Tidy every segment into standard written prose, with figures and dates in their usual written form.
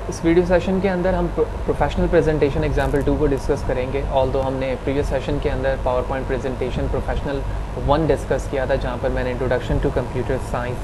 इस video session के अंदर हम प्रोफेशनल प्रेजेंटेशन एग्जाम्पल 2 को डिस्कस करेंगे। ऑल्दो हमने प्रीवियस सेशन के अंदर power point presentation professional 1 discuss किया था, जहाँ पर मैंने इंट्रोडक्शन टू कंप्यूटर साइंस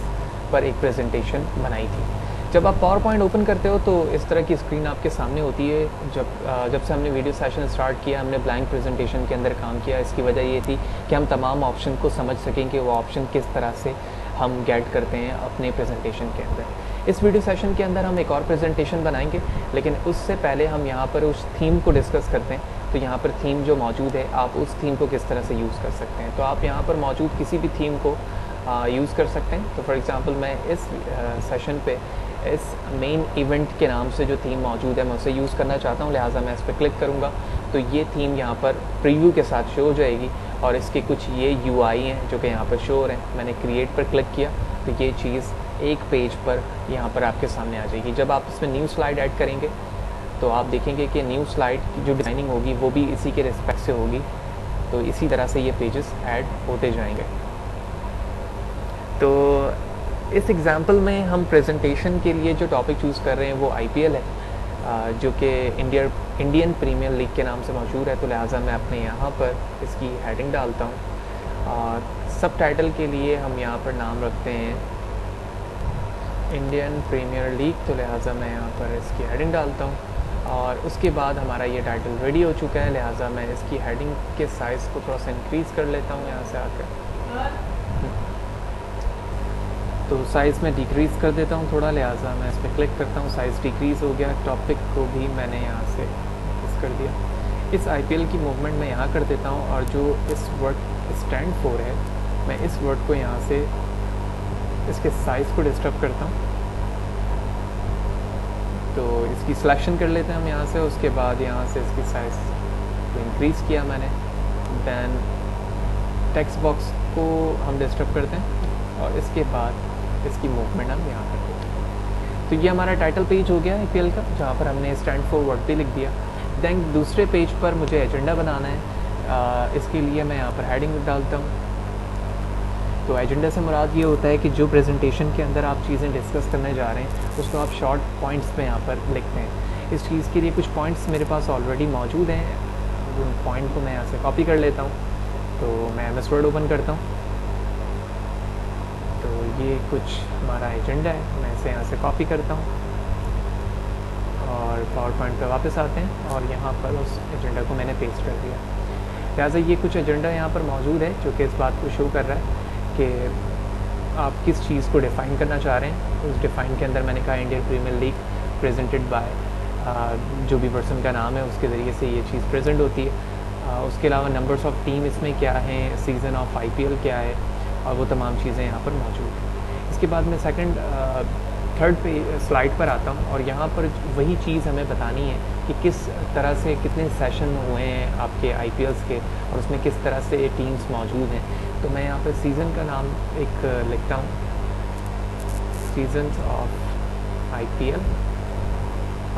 पर एक प्रेजेंटेशन बनाई थी। जब आप पावर पॉइंट ओपन करते हो तो इस तरह की स्क्रीन आपके सामने होती है। जब से हमने वीडियो सेशन स्टार्ट किया, हमने ब्लैंक प्रेजेंटेशन के अंदर काम किया। इसकी वजह ये थी कि हम तमाम ऑप्शन को समझ सकें कि वो ऑप्शन किस तरह से हम गेट करते हैं अपने प्रेजेंटेशन के अंदर। इस वीडियो सेशन के अंदर हम एक और प्रेजेंटेशन बनाएंगे, लेकिन उससे पहले हम यहाँ पर उस थीम को डिस्कस करते हैं। तो यहाँ पर थीम जो मौजूद है, आप उस थीम को किस तरह से यूज़ कर सकते हैं। तो आप यहाँ पर मौजूद किसी भी थीम को यूज़ कर सकते हैं। तो फॉर एग्ज़ाम्पल मैं इस सेशन पे इस मेन इवेंट के नाम से जो थीम मौजूद है मैं उसे यूज़ करना चाहता हूँ, लिहाजा मैं इस पर क्लिक करूँगा तो ये थीम यहाँ पर प्रीव्यू के साथ शो हो जाएगी और इसके कुछ ये UI हैं जो कि यहाँ पर शो हो रहे हैं। मैंने क्रिएट पर क्लिक किया तो ये चीज़ एक पेज पर यहाँ पर आपके सामने आ जाएगी। जब आप इसमें न्यू स्लाइड ऐड करेंगे तो आप देखेंगे कि न्यू स्लाइड की जो डिज़ाइनिंग होगी वो भी इसी के रिस्पेक्ट से होगी। तो इसी तरह से ये पेजेस ऐड होते जाएंगे। तो इस एग्ज़ाम्पल में हम प्रेजेंटेशन के लिए जो टॉपिक चूज़ कर रहे हैं वो IPL है, जो कि इंडियन प्रीमियर लीग के नाम से मशहूर है। तो लिहाजा मैं अपने यहाँ पर इसकी हेडिंग डालता हूँ और सब टाइटल के लिए हम यहाँ पर नाम रखते हैं इंडियन प्रीमियर लीग। तो लिहाजा मैं यहाँ पर इसकी हेडिंग डालता हूँ और उसके बाद हमारा ये टाइटल रेडी हो चुका है। लिहाजा मैं इसकी हेडिंग के साइज़ को थोड़ा सा इंक्रीज़ कर लेता हूँ यहाँ से आकर। तो साइज़ में डिक्रीज़ कर देता हूँ थोड़ा, लिहाजा मैं इस पर क्लिक करता हूँ, साइज़ डिक्रीज़ हो गया। टॉपिक को भी मैंने यहाँ से फिक्स कर दिया। इस IPL की मूवमेंट मैं यहाँ कर देता हूँ और जो इस वर्ड स्टैंड फॉर है मैं इस वर्ड को यहाँ से इसके साइज़ को डिस्टर्ब करता हूँ। तो इसकी सिलेक्शन कर लेते हैं हम यहाँ से। उसके बाद यहाँ से इसकी साइज़ को इंक्रीज़ किया मैंने। दैन टेक्स्ट बॉक्स को हम डिस्टर्ब करते हैं और इसके बाद इसकी मूवमेंट हम यहाँ करते हैं। तो ये हमारा टाइटल पेज हो गया IPL का, जहाँ पर हमने स्टैंड फॉर वर्ड भी लिख दिया। दैन दूसरे पेज पर मुझे एजेंडा बनाना है। इसके लिए मैं यहाँ पर हेडिंग डालता हूँ। तो एजेंडा से मुराद ये होता है कि जो प्रेजेंटेशन के अंदर आप चीज़ें डिस्कस करने जा रहे हैं उसको आप शॉर्ट पॉइंट्स में यहाँ पर लिखते हैं। इस चीज़ के लिए कुछ पॉइंट्स मेरे पास ऑलरेडी मौजूद हैं। उन पॉइंट को मैं यहाँ से कॉपी कर लेता हूँ। तो मैं MS वर्ड ओपन करता हूँ। तो ये कुछ हमारा एजेंडा है, मैं इसे यहाँ से कॉपी करता हूँ और पावर पॉइंट पर वापस आते हैं और यहाँ पर उस एजेंडा को मैंने पेस्ट कर दिया। लिहाजा ये कुछ एजेंडा यहाँ पर मौजूद है जो कि इस बात को शो कर रहा है कि आप किस चीज़ को डिफ़ाइन करना चाह रहे हैं। उस डिफ़ाइन के अंदर मैंने कहा Indian Premier League presented by, जो भी पर्सन का नाम है उसके ज़रिए से ये चीज़ प्रेजेंट होती है। उसके अलावा नंबर्स ऑफ़ टीम इसमें क्या हैं, सीज़न ऑफ IPL क्या है और वो तमाम चीज़ें यहाँ पर मौजूद हैं। इसके बाद मैं थर्ड पे स्लाइड पर आता हूँ और यहाँ पर वही चीज़ हमें बतानी है कि किस तरह से कितने सेशन हुए हैं आपके IPLs के और उसमें किस तरह से टीम्स मौजूद हैं। तो मैं यहाँ पर सीज़न का नाम एक लिखता हूँ, सीजन्स ऑफ IPL,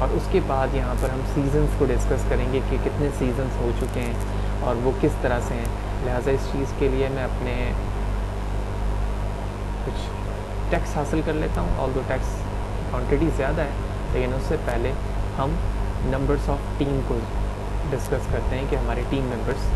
और उसके बाद यहाँ पर हम सीज़न्स को डिस्कस करेंगे कि कितने सीज़न्स हो चुके हैं और वो किस तरह से हैं। लिहाजा इस चीज़ के लिए मैं अपने कुछ टेक्स्ट हासिल कर लेता हूँ। ऑल्दो टेक्स्ट क्वांटिटी ज़्यादा है, लेकिन उससे पहले हम नंबर्स ऑफ टीम को डिस्कस करते हैं कि हमारे टीम मेंबर्स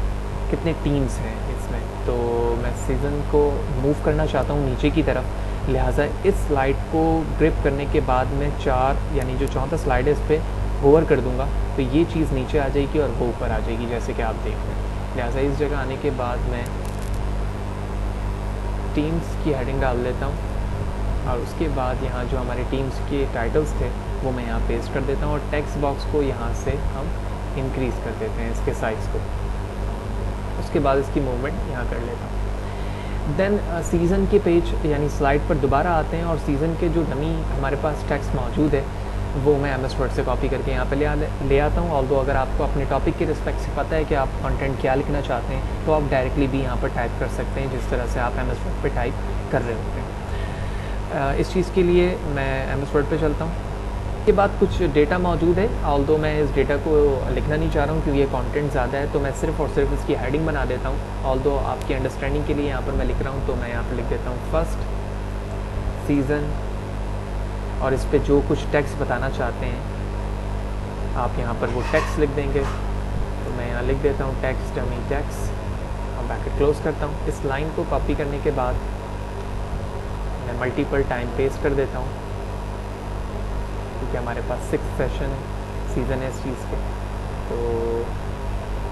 कितने टीम्स हैं इसमें। तो मैं सीज़न को मूव करना चाहता हूँ नीचे की तरफ, लिहाजा इस स्लाइड को ग्रिप करने के बाद मैं 4 यानी जो चौथा स्लाइड है इस पर होवर कर दूँगा तो ये चीज़ नीचे आ जाएगी और वो ऊपर आ जाएगी, जैसे कि आप देख रहे हैं। लिहाजा इस जगह आने के बाद मैं टीम्स की हेडिंग डाल लेता हूँ और उसके बाद यहाँ जो हमारे टीम्स के टाइटल्स थे वो मैं यहाँ पेस्ट कर देता हूँ और टेक्स्ट बॉक्स को यहाँ से हम इंक्रीज़ कर देते हैं इसके साइज़ को। उसके बाद इसकी मूवमेंट यहाँ कर लेता हूँ। देन सीज़न के पेज यानी स्लाइड पर दोबारा आते हैं और सीज़न के जो डमी हमारे पास टेक्स्ट मौजूद है वो मैं MS वर्ड से कॉपी करके यहाँ पे ले आता हूँ। ऑल्दो अगर आपको अपने टॉपिक के रिस्पेक्ट से पता है कि आप कंटेंट क्या लिखना चाहते हैं तो आप डायरेक्टली भी यहाँ पर टाइप कर सकते हैं जिस तरह से आप MS वर्ड पे टाइप कर रहे होते हैं। इस चीज़ के लिए मैं MS वर्ड पे चलता हूँ। इसके बाद कुछ डेटा मौजूद है, ऑल्दो मैं इस डेटा को लिखना नहीं चाह रहा हूँ क्योंकि ये कंटेंट ज़्यादा है, तो मैं सिर्फ और सिर्फ इसकी हेडिंग बना देता हूँ। ऑल्दो आपकी अंडरस्टैंडिंग के लिए यहाँ पर मैं लिख रहा हूँ तो मैं यहाँ पर लिख देता हूँ फर्स्ट सीज़न और इस पर जो कुछ टेक्स्ट बताना चाहते हैं आप यहाँ पर वो टेक्स्ट लिख देंगे। तो मैं यहाँ लिख देता हूँ टेक्स्ट डमी टेक्स्ट और ब्रैकेट क्लोज करता हूँ। इस लाइन को कॉपी करने के बाद मैं मल्टीपल टाइम पेस्ट कर देता हूँ, क्योंकि हमारे पास 6 सेशन सीज़न है इस चीज़ के। तो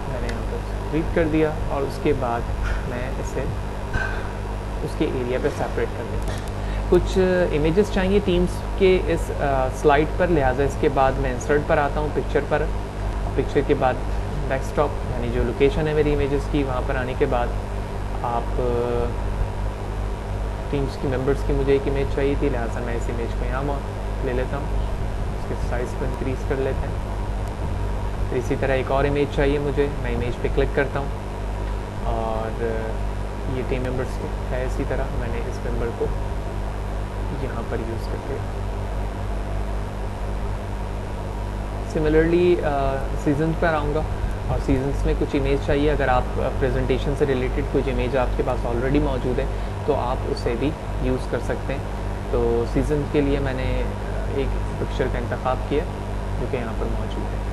मैंने यहाँ पर रीड कर दिया और उसके बाद मैं इसे उसके एरिया पे सेपरेट कर देता हूँ। कुछ इमेजेस चाहिए टीम्स के इस स्लाइड पर, लिहाजा इसके बाद मैं इंसर्ट पर आता हूँ, पिक्चर पर। पिक्चर के बाद डेस्कटॉप यानी जो लोकेशन है मेरी इमेजेस की, वहाँ पर आने के बाद आप टीम्स की मेंबर्स की मुझे एक इमेज चाहिए थी, लिहाजा मैं इस इमेज को यहाँ ले लेता हूँ, इसके साइज़ को इंक्रीज़ कर लेते हैं। तो इसी तरह एक और इमेज चाहिए मुझे, मैं इमेज पे क्लिक करता हूँ और ये टीम मेंबर्स है। इसी तरह मैंने इस मेंबर को यहाँ पर यूज़ करके सिमिलरली सीजन्स पर आऊँगा और सीजन्स में कुछ इमेज चाहिए। अगर आप प्रेजेंटेशन से रिलेटेड कुछ इमेज आपके पास ऑलरेडी मौजूद है तो आप उसे भी यूज़ कर सकते हैं। तो सीज़न के लिए मैंने एक पिक्चर का इंतखाब किया जो कि यहाँ पर मौजूद है।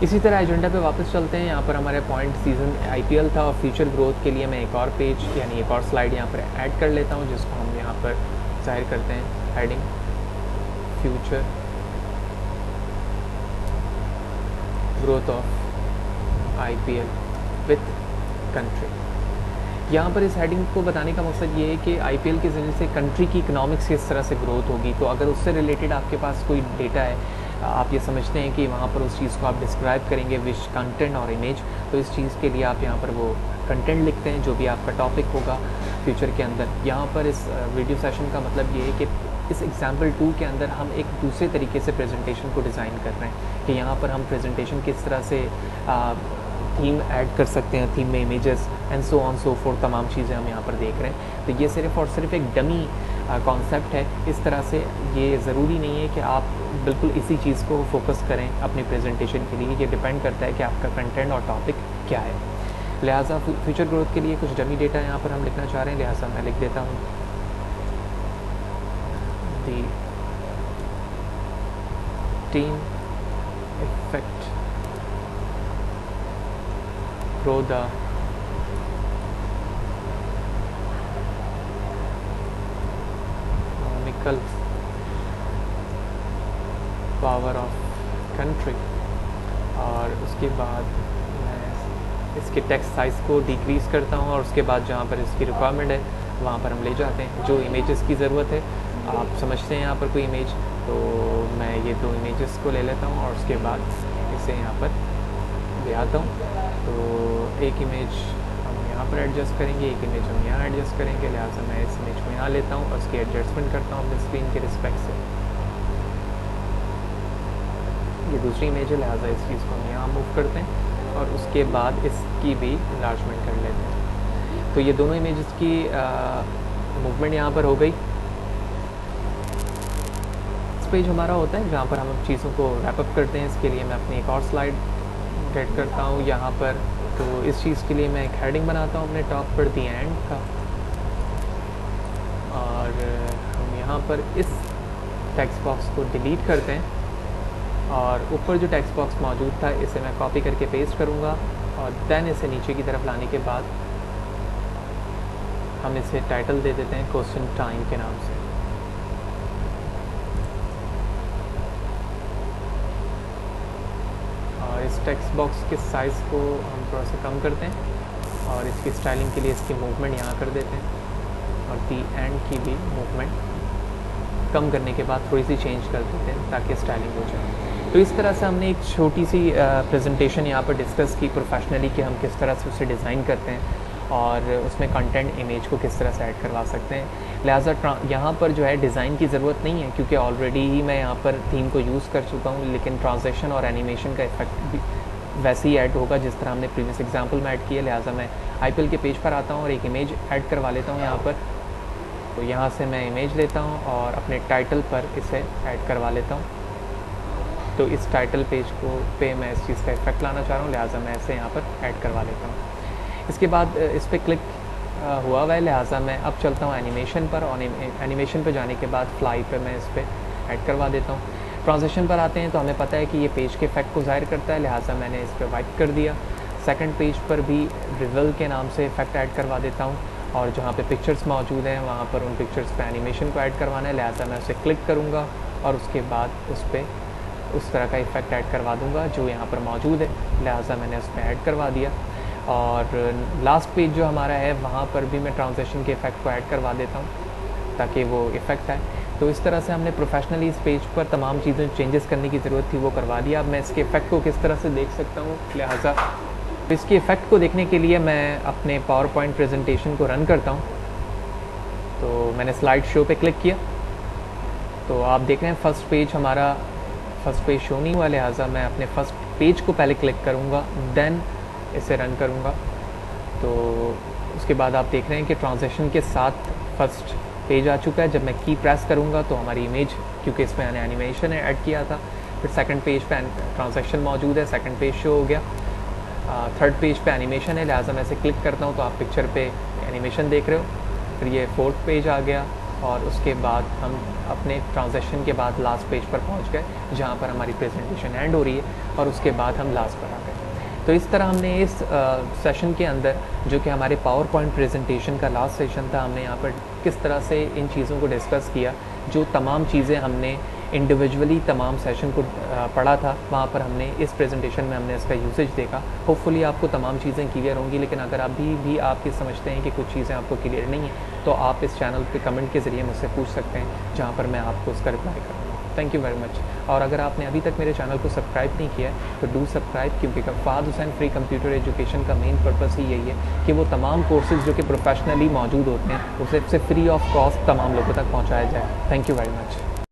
इसी तरह एजेंडा पे वापस चलते हैं। यहाँ पर हमारे पॉइंट सीज़न आईपीएल था और फ्यूचर ग्रोथ के लिए मैं एक और पेज यानी एक और स्लाइड यहाँ पर ऐड कर लेता हूँ, जिसको हम यहाँ पर जाहिर करते हैं heading future growth of IPL with country. यहाँ पर इस हेडिंग को बताने का मकसद ये है कि आईपीएल के ज़रिए से कंट्री की इकनॉमिक्स किस तरह से ग्रोथ होगी। तो अगर उससे रिलेटेड आपके पास कोई डेटा है, आप ये समझते हैं कि वहाँ पर उस चीज़ को आप डिस्क्राइब करेंगे विच कंटेंट और इमेज, तो इस चीज़ के लिए आप यहाँ पर वो कंटेंट लिखते हैं जो भी आपका टॉपिक होगा फ्यूचर के अंदर। यहाँ पर इस वीडियो सेशन का मतलब ये है कि इस एग्जाम्पल 2 के अंदर हम एक दूसरे तरीके से प्रेजेंटेशन को डिज़ाइन कर रहे हैं कि यहाँ पर हम प्रेजेंटेशन किस तरह से थीम ऐड कर सकते हैं, थीम में images and so on so fourth, तमाम चीज़ें हम यहाँ पर देख रहे हैं। तो ये सिर्फ़ और सिर्फ एक डमी कॉन्सेप्ट है। इस तरह से ये ज़रूरी नहीं है कि आप बिल्कुल इसी चीज़ को फोकस करें अपनी प्रेजेंटेशन के लिए। ये डिपेंड करता है कि आपका कंटेंट और टॉपिक क्या है। लिहाजा फ्यूचर ग्रोथ के लिए कुछ डमी डेटा यहाँ पर हम लिखना चाह रहे हैं, लिहाजा मैं लिख देता हूँ the team effect grow the economical power of country। और उसके बाद मैं इसके टेक्स्ट साइज़ को डिक्रीज़ करता हूँ और उसके बाद जहाँ पर इसकी रिक्वायरमेंट है वहाँ पर हम ले जाते हैं। जो इमेजेस की ज़रूरत है, आप समझते हैं यहाँ पर कोई इमेज, तो मैं ये 2 इमेजेस को ले लेता हूँ और उसके बाद इसे यहाँ पर ले आता हूँ। तो एक इमेज हम यहाँ पर एडजस्ट करेंगे, एक इमेज हम यहाँ एडजस्ट करेंगे, लिहाजा मैं इस इमेज को यहाँ लेता हूँ और उसकी एडजस्टमेंट करता हूँ अपने स्क्रीन के रिस्पेक्ट से। ये दूसरी इमेज है, लिहाजा इस चीज़ को हम यहाँ मूव करते हैं और उसके बाद इसकी भी इन्लार्जमेंट कर लेते हैं। तो ये दोनों इमेजेस की मूवमेंट यहाँ पर हो गई। इस पेज हमारा होता है जहाँ पर हम चीज़ों को रैप अप करते हैं। इसके लिए मैं अपनी एक और स्लाइड गेट करता हूँ यहाँ पर। तो इस चीज़ के लिए मैं एक हेडिंग बनाता हूँ अपने टॉप पर दी एंड का, और हम यहाँ पर इस टेक्स्ट बॉक्स को डिलीट करते हैं और ऊपर जो टेक्स्ट बॉक्स मौजूद था इसे मैं कॉपी करके पेस्ट करूँगा और देन इसे नीचे की तरफ लाने के बाद हम इसे टाइटल दे देते हैं क्वेश्चन टाइम के नाम से। इस टेक्स्ट बॉक्स के साइज़ को हम थोड़ा सा कम करते हैं और इसकी स्टाइलिंग के लिए इसकी मूवमेंट यहाँ कर देते हैं और दी एंड की भी मूवमेंट कम करने के बाद थोड़ी सी चेंज कर देते हैं ताकि स्टाइलिंग हो जाए। तो इस तरह से हमने एक छोटी सी प्रेजेंटेशन यहाँ पर डिस्कस की प्रोफेशनली कि हम किस तरह से उसे डिज़ाइन करते हैं और उसमें कंटेंट इमेज को किस तरह से ऐड करवा सकते हैं। लिहाजा यहाँ पर जो है डिज़ाइन की ज़रूरत नहीं है क्योंकि ऑलरेडी ही मैं यहाँ पर थीम को यूज़ कर चुका हूँ, लेकिन ट्रांजेक्शन और एनिमेशन का इफेक्ट भी वैसे ही ऐड होगा जिस तरह हमने प्रीवियस एग्जांपल में ऐड किया। लिहाजा मैं आईपीएल के पेज पर आता हूँ और एक इमेज ऐड करवा लेता हूँ यहाँ पर। तो यहाँ से मैं इमेज लेता हूँ और अपने टाइटल पर इसे ऐड करवा लेता हूँ। तो इस टाइटल पेज पे मैं इस चीज़ का इफेक्ट लाना चाह रहा हूँ, लिहाजा मैं इसे यहाँ पर ऐड करवा लेता हूँ। इसके बाद इस पर क्लिक हुआ हुआ है, लिहाजा मैं अब चलता हूँ एनिमेशन पर और एनिमेशन पर जाने के बाद फ्लाई पे मैं इस पर ऐड करवा देता हूँ। ट्रांजिशन पर आते हैं तो हमें पता है कि ये पेज के इफेक्ट को ज़ाहिर करता है, लिहाजा मैंने इस पर वाइप कर दिया। सेकंड पेज पर भी रिवल के नाम से इफेक्ट ऐड करवा देता हूँ, और जहाँ पे पिक्चर्स मौजूद हैं वहाँ पर उन पिक्चर्स पे एनिमेशन को ऐड करवाना है, लिहाजा मैं उसे क्लिक करूँगा और उसके बाद उस पर उस तरह का इफ़ेक्ट ऐड करवा दूँगा जो यहाँ पर मौजूद है, लिहाजा मैंने उस पर ऐड करवा दिया। और लास्ट पेज जो हमारा है वहाँ पर भी मैं ट्रांजिशन के इफ़ेक्ट को ऐड करवा देता हूँ ताकि वो इफ़ेक्ट आए। तो इस तरह से हमने प्रोफेशनली इस पेज पर तमाम चीज़ें चेंजेस करने की ज़रूरत थी वो करवा दिया। अब मैं इसके इफ़ेक्ट को किस तरह से देख सकता हूँ, लिहाजा इसके इफ़ेक्ट को देखने के लिए मैं अपने पावर पॉइंट प्रेजेंटेशन को रन करता हूँ। तो मैंने स्लाइड शो पे क्लिक किया तो आप देख रहे हैं फर्स्ट पेज हमारा फर्स्ट पेज शो नहीं हुआ, लिहाजा मैं अपने फर्स्ट पेज को पहले क्लिक करूँगा, देन इसे रन करूँगा। तो उसके बाद आप देख रहे हैं कि ट्रांजिशन के साथ फर्स्ट पेज आ चुका है। जब मैं की प्रेस करूँगा तो हमारी इमेज, क्योंकि इसमें मैंने एनिमेशन ऐड किया था, फिर सेकंड पेज पे ट्रांजैक्शन मौजूद है, सेकंड पेज शो हो गया। थर्ड पेज पे एनिमेशन है, लिहाजा मैं इसे क्लिक करता हूँ तो आप पिक्चर पे एनिमेशन देख रहे हो। फिर ये फोर्थ पेज आ गया और उसके बाद हम अपने ट्रांजैक्शन के बाद लास्ट पेज पर पहुँच गए जहाँ पर हमारी प्रेजेंटेशन एंड हो रही है, और उसके बाद हम लास्ट पर आ गए। तो इस तरह हमने इस सेशन के अंदर, जो कि हमारे पावर पॉइंट प्रेजेंटेशन का लास्ट सेशन था, हमने यहाँ पर किस तरह से इन चीज़ों को डिस्कस किया। जो तमाम चीज़ें हमने इंडिविजुअली तमाम सेशन को पढ़ा था, वहाँ पर हमने इस प्रेजेंटेशन में हमने इसका यूसेज देखा। होपफुली आपको तमाम चीज़ें क्लियर होंगी, लेकिन अगर अभी भी आप ये समझते हैं कि कुछ चीज़ें आपको क्लियर नहीं है तो आप इस चैनल पे कमेंट के ज़रिए मुझसे पूछ सकते हैं, जहाँ पर मैं आपको उसका रिप्लाई करूँगा। Thank you very much. और अगर आपने अभी तक मेरे चैनल को सब्सक्राइब नहीं किया है तो डू सब्सक्राइब, क्योंकि Fahad Hussain free computer education का मेन पर्पस ही यही है कि वो तमाम कोर्सेज़ जो कि प्रोफेशनली मौजूद होते हैं उसे फ्री ऑफ कॉस्ट तमाम लोगों तक पहुँचाया जाए। Thank you very much.